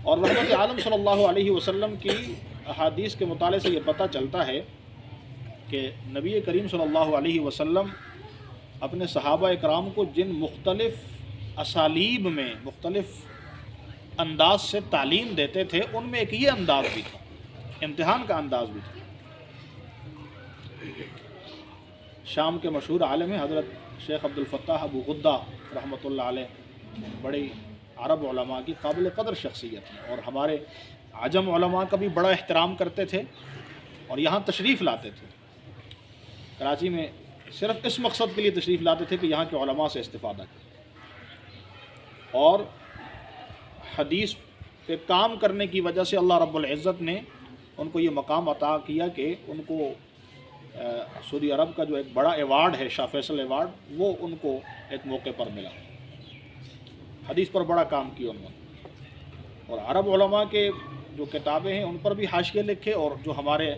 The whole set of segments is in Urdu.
اور رحمت عالم صلی اللہ علیہ وسلم کی احادیث کے مطالعے سے یہ پتہ چلتا ہے کہ نبی کریم صلی اللہ علیہ وسلم اپنے صحابہ اکرام کو جن مختلف اسالیب میں مختلف انداز سے تعلیم دیتے تھے، ان میں ایک یہ انداز بھی تھا، امتحان کا انداز بھی تھا۔ شام کے مشہور عالم ہیں حضرت شیخ عبد الفتاح ابو غدہ رحمۃ اللہ علیہ، بڑی عرب علماء کی قابل قدر شخصیت ہیں، اور ہمارے عجم علماء کا بھی بڑا احترام کرتے تھے اور یہاں تشریف لاتے تھے۔ کراچی میں صرف اس مقصد کے لیے تشریف لاتے تھے کہ یہاں کے علماء سے استفادہ کریں، اور حدیث پہ کام کرنے کی وجہ سے اللہ رب العزت نے ان کو یہ مقام عطا کیا کہ ان کو سعودی عرب کا جو ایک بڑا ایوارڈ ہے، شاہ فیصل ایوارڈ، وہ ان کو ایک موقع پر ملا۔ حدیث پر بڑا کام کیا انہوں نے، اور عرب علماء کے جو کتابیں ہیں ان پر بھی حاشیے لکھے، اور جو ہمارے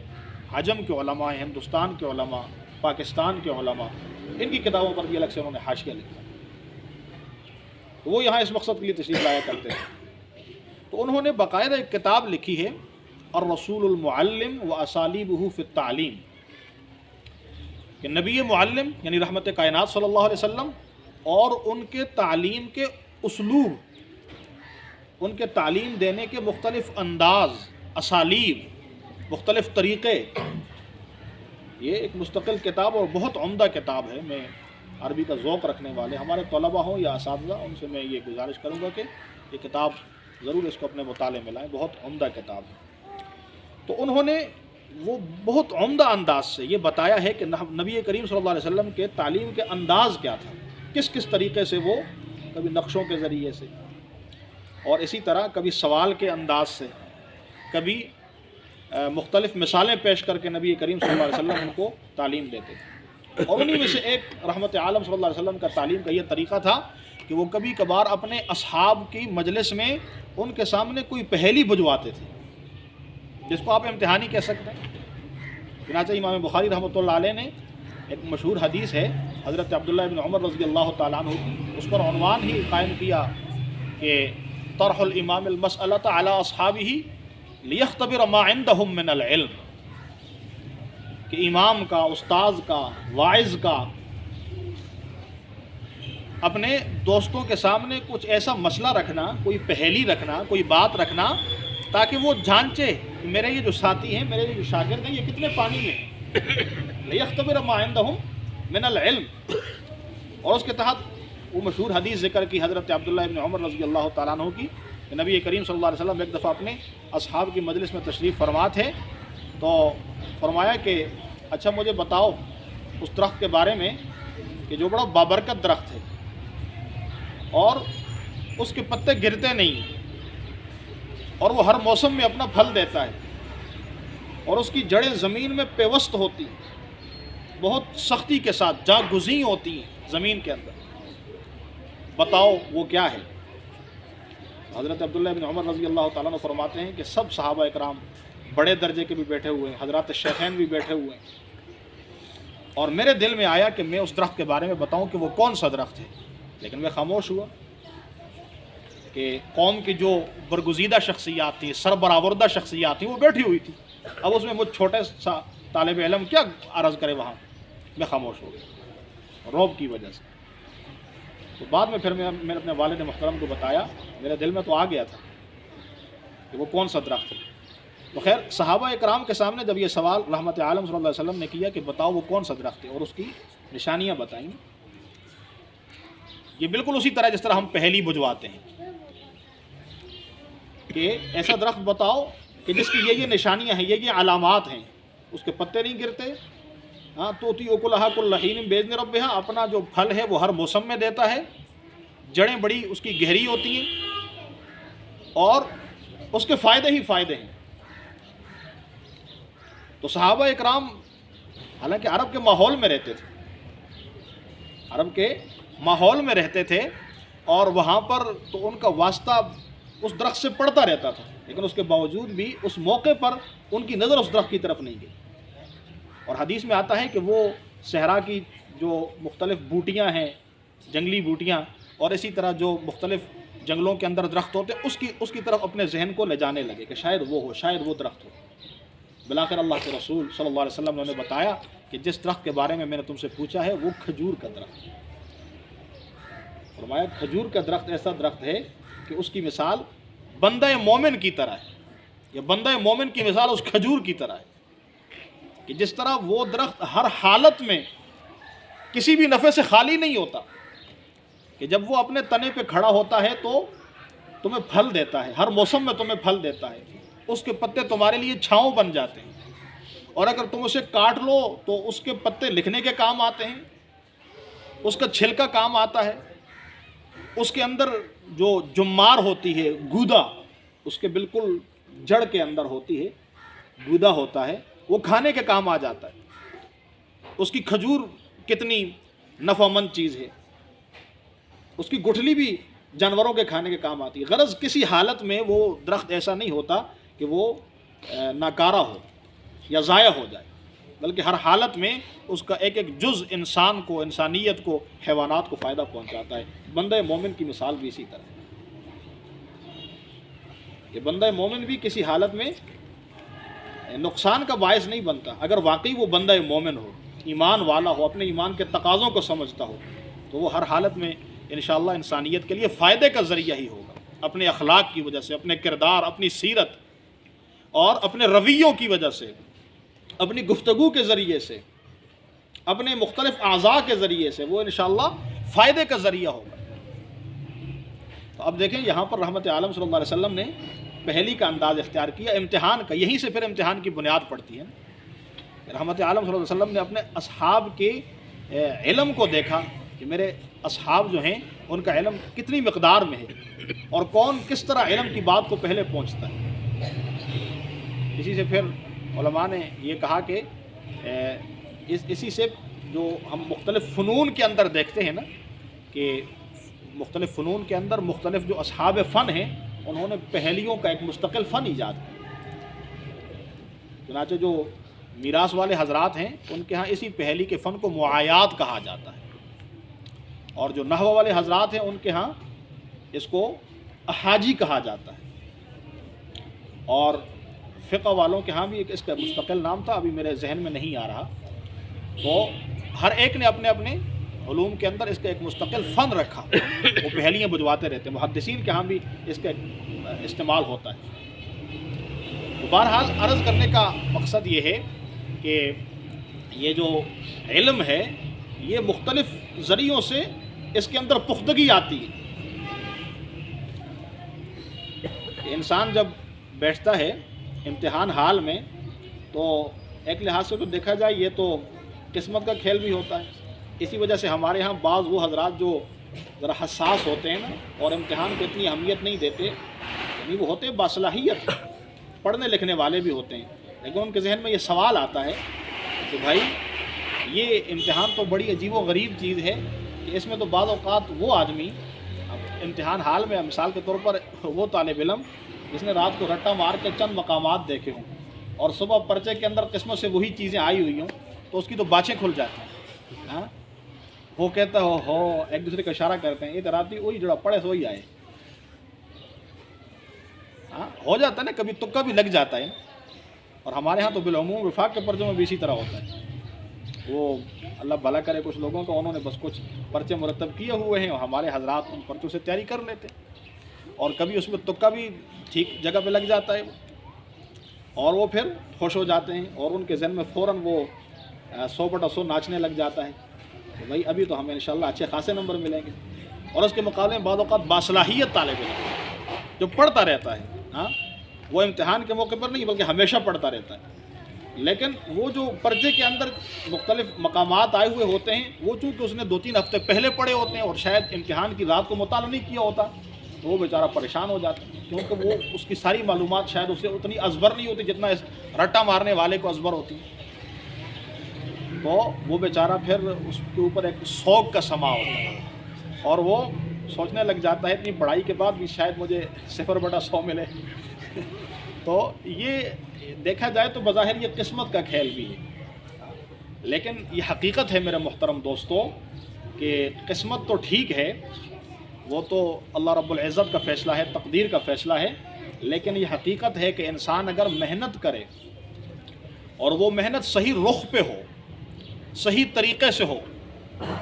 عجم کے علماء ہیں، ہندوستان کے علماء، پاکستان کے علماء، ان کی کتابوں پر بھی الگ سے انہوں نے حاشیہ لکھا۔ تو وہ یہاں اس مقصد کے لیے تشریف لایا کرتے ہیں، تو انہوں نے باقاعدہ ایک کتاب لکھی ہے، الرسول المعلم و اسالیبہ فی التعلیم، کہ نبی معلم یعنی رحمت کائنات صلی اللہ علیہ وسلم اور ان کے تعلیم کے اسلوب، ان کے تعلیم دینے کے مختلف انداز، اسالیب، مختلف طریقے، یہ ایک مستقل کتاب اور بہت عمدہ کتاب ہے۔ میں عربی کا ذوق رکھنے والے ہمارے طلباء ہوں یا اساتذہ، ان سے میں یہ گزارش کروں گا کہ یہ کتاب ضرور اس کو اپنے مطالعے میں لائیں، بہت عمدہ کتاب ہے۔ تو انہوں نے وہ بہت عمدہ انداز سے یہ بتایا ہے کہ نبی کریم صلی اللہ علیہ وسلم کے تعلیم کے انداز کیا تھا، کس کس طریقے سے وہ کبھی نقشوں کے ذریعے سے، اور اسی طرح کبھی سوال کے انداز سے، کبھی مختلف مثالیں پیش کر کے نبی کریم صلی اللہ علیہ وسلم ان کو تعلیم دیتے تھے۔ اور انہی میں سے ایک رحمت عالم صلی اللہ علیہ وسلم کا تعلیم کا یہ طریقہ تھا کہ وہ کبھی کبھار اپنے اصحاب کی مجلس میں ان کے سامنے کوئی پہیلی بجواتے تھے، جس کو آپ امتحانی کہہ سکتے ہیں۔ چنانچہ امام بخاری رحمۃ اللہ علیہ نے ایک مشہور حدیث ہے حضرت عبداللہ بن عمر رضی اللہ تعالیٰ عنہ کی، اس پر عنوان ہی قائم کیا کہ طرح الامام المسألۃ علی اصحابہ لیختبر ما عندہم من العلم، کہ امام کا، استاذ کا، واعظ کا اپنے دوستوں کے سامنے کچھ ایسا مسئلہ رکھنا، کوئی پہیلی رکھنا، کوئی بات رکھنا، تاکہ وہ جانچے کہ میرے یہ جو ساتھی ہیں، میرے یہ جو شاگرد ہیں، یہ کتنے پانی میں ہیں۔ لیختبر ما عندہم من العلم، اور اس کے تحت وہ مشہور حدیث ذکر کی حضرت عبداللہ بن عمر رضی اللہ تعالیٰ عنہ کی، کہ نبی کریم صلی اللہ علیہ وسلم ایک دفعہ اپنے اصحاب کی مجلس میں تشریف فرما تھے، تو فرمایا کہ اچھا مجھے بتاؤ اس درخت کے بارے میں کہ جو بڑا بابرکت درخت ہے اور اس کے پتے گرتے نہیں، اور وہ ہر موسم میں اپنا پھل دیتا ہے، اور اس کی جڑیں زمین میں پیوست ہوتی ہیں، بہت سختی کے ساتھ جا گزیں ہوتی ہیں زمین کے اندر، بتاؤ وہ کیا ہے؟ حضرت عبداللہ بن عمر رضی اللہ تعالیٰ عنہ فرماتے ہیں کہ سب صحابہ اکرام بڑے درجے کے بھی بیٹھے ہوئے ہیں، حضرات شیخین بھی بیٹھے ہوئے ہیں، اور میرے دل میں آیا کہ میں اس درخت کے بارے میں بتاؤں کہ وہ کون سا درخت ہے، لیکن میں خاموش ہوا کہ قوم کی جو برگزیدہ شخصیات تھیں، سربراوردہ شخصیات تھیں، وہ بیٹھی ہوئی تھی، اب اس میں مجھ چھوٹے سا طالب علم کیا عرض کرے وہاں، میں خاموش ہو گیا رعب کی وجہ سے۔ تو بعد میں پھر میں نے اپنے والد محترم کو بتایا، میرے دل میں تو آ گیا تھا کہ وہ کون سا درخت ہے۔ تو خیر صحابہ اکرام کے سامنے جب یہ سوال رحمت عالم صلی اللہ علیہ وسلم نے کیا کہ بتاؤ وہ کون سا درخت ہے اور اس کی نشانیاں بتائیں، یہ بالکل اسی طرح جس طرح ہم پہیلی بجواتے ہیں کہ ایسا درخت بتاؤ کہ جس کی یہ نشانیاں ہیں، یہ علامات ہیں، اس کے پتے نہیں گرتے، ہاں توتی اکلھا کل حین باذن ربھا، اپنا جو پھل ہے وہ ہر موسم میں دیتا ہے، جڑیں بڑی اس کی گہری ہوتی ہیں، اور اس کے فائدے ہی فائدے ہیں۔ تو صحابہ اکرام حالانکہ عرب کے ماحول میں رہتے تھے، عرب کے ماحول میں رہتے تھے، اور وہاں پر تو ان کا واسطہ اس درخت سے پڑتا رہتا تھا، لیکن اس کے باوجود بھی اس موقع پر ان کی نظر اس درخت کی طرف نہیں گئی۔ اور حدیث میں آتا ہے کہ وہ صحرا کی جو مختلف بوٹیاں ہیں، جنگلی بوٹیاں، اور اسی طرح جو مختلف جنگلوں کے اندر درخت ہوتے اس کی طرف اپنے ذہن کو لے جانے لگے کہ شاید وہ ہو، شاید وہ درخت ہو۔ بلاخر اللہ کے رسول صلی اللہ علیہ وسلم نے بتایا کہ جس درخت کے بارے میں نے تم سے پوچھا ہے وہ کھجور کا درخت ہے۔ فرمایا کھجور کا درخت ایسا درخت ہے کہ اس کی مثال بندہ مومن کی طرح ہے، یا بندہ مومن کی مثال اس کھجور کی طرح ہے کہ جس طرح وہ درخت ہر حالت میں کسی بھی نفع سے خالی نہیں ہوتا، کہ جب وہ اپنے تنے پہ کھڑا ہوتا ہے تو تمہیں پھل دیتا ہے، ہر موسم میں تمہیں پھل دیتا ہے، اس کے پتے تمہارے لیے چھاؤں بن جاتے ہیں، اور اگر تم اسے کاٹ لو تو اس کے پتے لکھنے کے کام آتے ہیں، اس کا چھلکا کام آتا ہے، اس کے اندر جو جمار ہوتی ہے گودا، اس کے بالکل جڑ کے اندر ہوتی ہے گودا ہوتا ہے، وہ کھانے کے کام آ جاتا ہے۔ اس کی کھجور کتنی نفع مند چیز ہے، اس کی گٹھلی بھی جانوروں کے کھانے کے کام آتی ہے۔ غرض کسی حالت میں وہ درخت ایسا نہیں ہوتا کہ وہ ناکارہ ہو یا ضائع ہو جائے، بلکہ ہر حالت میں اس کا ایک ایک جز انسان کو، انسانیت کو، حیوانات کو فائدہ پہنچاتا ہے۔ بندہ مومن کی مثال بھی اسی طرح ہے کہ بندہ مومن بھی کسی حالت میں نقصان کا باعث نہیں بنتا۔ اگر واقعی وہ بندہ مومن ہو، ایمان والا ہو، اپنے ایمان کے تقاضوں کو سمجھتا ہو، تو وہ ہر حالت میں انشاءاللہ انسانیت کے لیے فائدے کا ذریعہ ہی ہوگا، اپنے اخلاق کی وجہ سے، اپنے کردار، اپنی سیرت اور اپنے رویوں کی وجہ سے، اپنی گفتگو کے ذریعے سے، اپنے مختلف اعضاء کے ذریعے سے وہ انشاءاللہ فائدے کا ذریعہ ہوگا۔ تو اب دیکھیں یہاں پر رحمت عالم صلی اللہ علیہ وسلم نے پہلی کا انداز اختیار کیا، امتحان کا، یہیں سے پھر امتحان کی بنیاد پڑتی ہے۔ رحمت عالم صلی اللہ علیہ وسلم نے اپنے اصحاب کے علم کو دیکھا کہ میرے اصحاب جو ہیں ان کا علم کتنی مقدار میں ہے، اور کون کس طرح علم کی بات کو پہلے پہنچتا ہے۔ اسی سے پھر علماء نے یہ کہا کہ اسی سے جو ہم مختلف فنون کے اندر دیکھتے ہیں نا، کہ مختلف فنون کے اندر مختلف جو اصحاب فن ہیں انہوں نے پہیلیوں کا ایک مستقل فن ایجاد کیا۔ چنانچہ جو میراث والے حضرات ہیں ان کے ہاں اسی پہیلی کے فن کو معایات کہا جاتا ہے، اور جو نحو والے حضرات ہیں ان کے ہاں اس کو احاجی کہا جاتا ہے، اور فقہ والوں کے ہاں بھی ایک اس کا مستقل نام تھا، ابھی میرے ذہن میں نہیں آ رہا۔ تو ہر ایک نے اپنے اپنے علوم کے اندر اس کا ایک مستقل فن رکھا، وہ پہلیاں بجواتے رہتے ہیں۔ محدثین کے ہاں بھی اس کا استعمال ہوتا ہے۔ تو بہرحال عرض کرنے کا مقصد یہ ہے کہ یہ جو علم ہے یہ مختلف ذریعوں سے اس کے اندر پختگی آتی ہے۔ انسان جب بیٹھتا ہے امتحان حال میں تو ایک لحاظ سے تو دیکھا جائے یہ تو قسمت کا کھیل بھی ہوتا ہے۔ اسی وجہ سے ہمارے ہاں بعض وہ حضرات جو ذرا حساس ہوتے ہیں نا اور امتحان کو اتنی اہمیت نہیں دیتے، یعنی وہ ہوتے باصلاحیت، پڑھنے لکھنے والے بھی ہوتے ہیں، لیکن ان کے ذہن میں یہ سوال آتا ہے کہ بھائی یہ امتحان تو بڑی عجیب و غریب چیز ہے کہ اس میں تو بعض اوقات وہ آدمی امتحان حال میں، مثال کے طور پر وہ طالب علم جس نے رات کو رٹا مار کے چند مقامات دیکھے ہوں اور صبح پرچے کے اندر قسمت سے وہی چیزیں آئی ہوئی ہوں تو اس کی تو باچیں کھل جاتی ہیں۔ ہاں وہ کہتا ہو ایک دوسرے کا اشارہ کرتے ہیں، یہ تو راتی وہی جڑا پڑے سوئی آئے۔ ہاں ہو جاتا ہے نا، کبھی تکا بھی لگ جاتا ہے، اور ہمارے ہاں تو بالعموم وفاق کے پرچوں میں بھی اسی طرح ہوتا ہے۔ وہ اللہ بھلا کرے کچھ لوگوں کا، انہوں نے بس کچھ پرچے مرتب کیے ہوئے ہیں اور ہمارے حضرات ان پرچوں سے تیاری کر لیتے ہیں، اور کبھی اس میں تکا بھی ٹھیک جگہ پہ لگ جاتا ہے اور وہ پھر خوش ہو جاتے ہیں اور ان کے ذہن میں فوراً وہ 100/100 ناچنے لگ جاتا ہے کہ بھائی ابھی تو ہمیں انشاءاللہ اچھے خاصے نمبر ملیں گے۔ اور اس کے مقابلے میں بعض اوقات باصلاحیت طالب علم جو پڑھتا رہتا ہے، ہاں وہ امتحان کے موقع پر نہیں بلکہ ہمیشہ پڑھتا رہتا ہے، لیکن وہ جو پرچے کے اندر مختلف مقامات آئے ہوئے ہوتے ہیں وہ چونکہ اس نے 2-3 ہفتے پہلے پڑھے ہوتے ہیں اور شاید امتحان کی رات کو مطالعہ نہیں کیا ہوتا تو وہ بیچارہ پریشان ہو جاتا ہے، کیونکہ وہ اس کی ساری معلومات شاید اسے اتنی ازبر نہیں ہوتی جتنا اس رٹا مارنے والے کو ازبر ہوتی، تو وہ بیچارہ پھر اس کے اوپر ایک شوق کا سما ہوتا ہے اور وہ سوچنے لگ جاتا ہے اتنی پڑھائی کے بعد بھی شاید مجھے 0/100 ملے۔ تو یہ دیکھا جائے تو بظاہر یہ قسمت کا کھیل بھی ہے، لیکن یہ حقیقت ہے میرے محترم دوستو کہ قسمت تو ٹھیک ہے وہ تو اللہ رب العزت کا فیصلہ ہے، تقدیر کا فیصلہ ہے، لیکن یہ حقیقت ہے کہ انسان اگر محنت کرے اور وہ محنت صحیح رخ پہ ہو، صحیح طریقے سے ہو،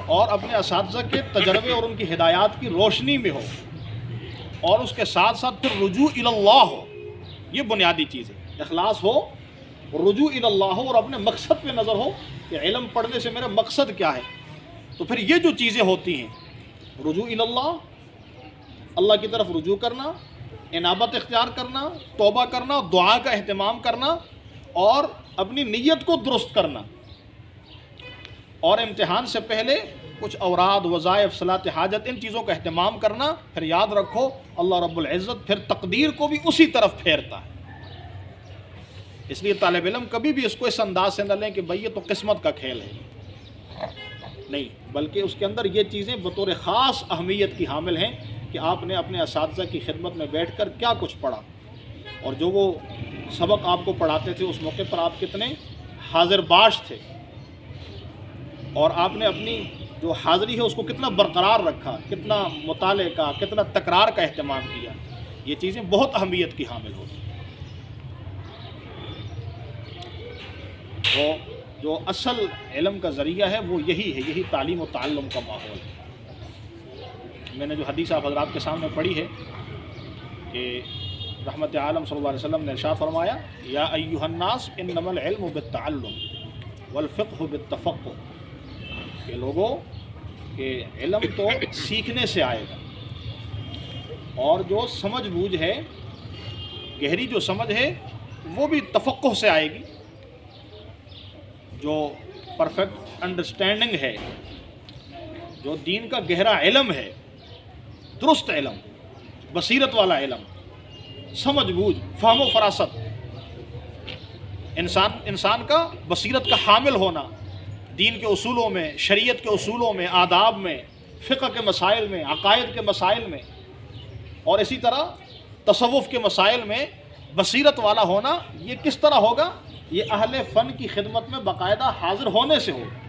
اور اپنے اساتذہ کے تجربے اور ان کی ہدایات کی روشنی میں ہو، اور اس کے ساتھ ساتھ پھر رجوع الی اللہ ہو، یہ بنیادی چیز ہے، اخلاص ہو، رجوع الی اللہ ہو، اور اپنے مقصد پہ نظر ہو کہ علم پڑھنے سے میرا مقصد کیا ہے، تو پھر یہ جو چیزیں ہوتی ہیں، رجوع الی اللہ، اللہ کی طرف رجوع کرنا، انابت اختیار کرنا، توبہ کرنا، دعا کا اہتمام کرنا، اور اپنی نیت کو درست کرنا، اور امتحان سے پہلے کچھ اوراد، وظائف، صلاۃ حاجت، ان چیزوں کا اہتمام کرنا. پھر یاد رکھو اللہ رب العزت پھر تقدیر کو بھی اسی طرف پھیرتا ہے. اس لیے طالب علم کبھی بھی اس کو اس انداز سے نہ لیں کہ بھئی یہ تو قسمت کا کھیل ہے، نہیں، بلکہ اس کے اندر یہ چیزیں بطور خاص اہمیت کی حامل ہیں کہ آپ نے اپنے اساتذہ کی خدمت میں بیٹھ کر کیا کچھ پڑھا، اور جو وہ سبق آپ کو پڑھاتے تھے اس موقع پر آپ کتنے حاضر باش تھے، اور آپ نے اپنی جو حاضری ہے اس کو کتنا برقرار رکھا، کتنا مطالعے کا، کتنا تکرار کا اہتمام کیا. یہ چیزیں بہت اہمیت کی حامل ہوتی ہیں. تو جو اصل علم کا ذریعہ ہے وہ یہی ہے، یہی تعلیم و تعلم کا ماحول ہے. میں نے جو حدیث آپ حضرات کے سامنے پڑھی ہے کہ رحمت عالم صلی اللہ علیہ وسلم نے ارشاد فرمایا، یا ایھا الناس انما العلم بالتعلم والفقہ بالتفقہ، کہ لوگوں کہ علم تو سیکھنے سے آئے گا، اور جو سمجھ بوجھ ہے، گہری جو سمجھ ہے، وہ بھی تفقہ سے آئے گی. جو پرفیکٹ انڈرسٹینڈنگ ہے، جو دین کا گہرا علم ہے، درست علم، بصیرت والا علم، سمجھ بوجھ، فہم و فراست، انسان کا بصیرت کا حامل ہونا، دین کے اصولوں میں، شریعت کے اصولوں میں، آداب میں، فقہ کے مسائل میں، عقائد کے مسائل میں، اور اسی طرح تصوف کے مسائل میں بصیرت والا ہونا. یہ کس طرح ہوگا؟ یہ اہل فن کی خدمت میں باقاعدہ حاضر ہونے سے ہوگا.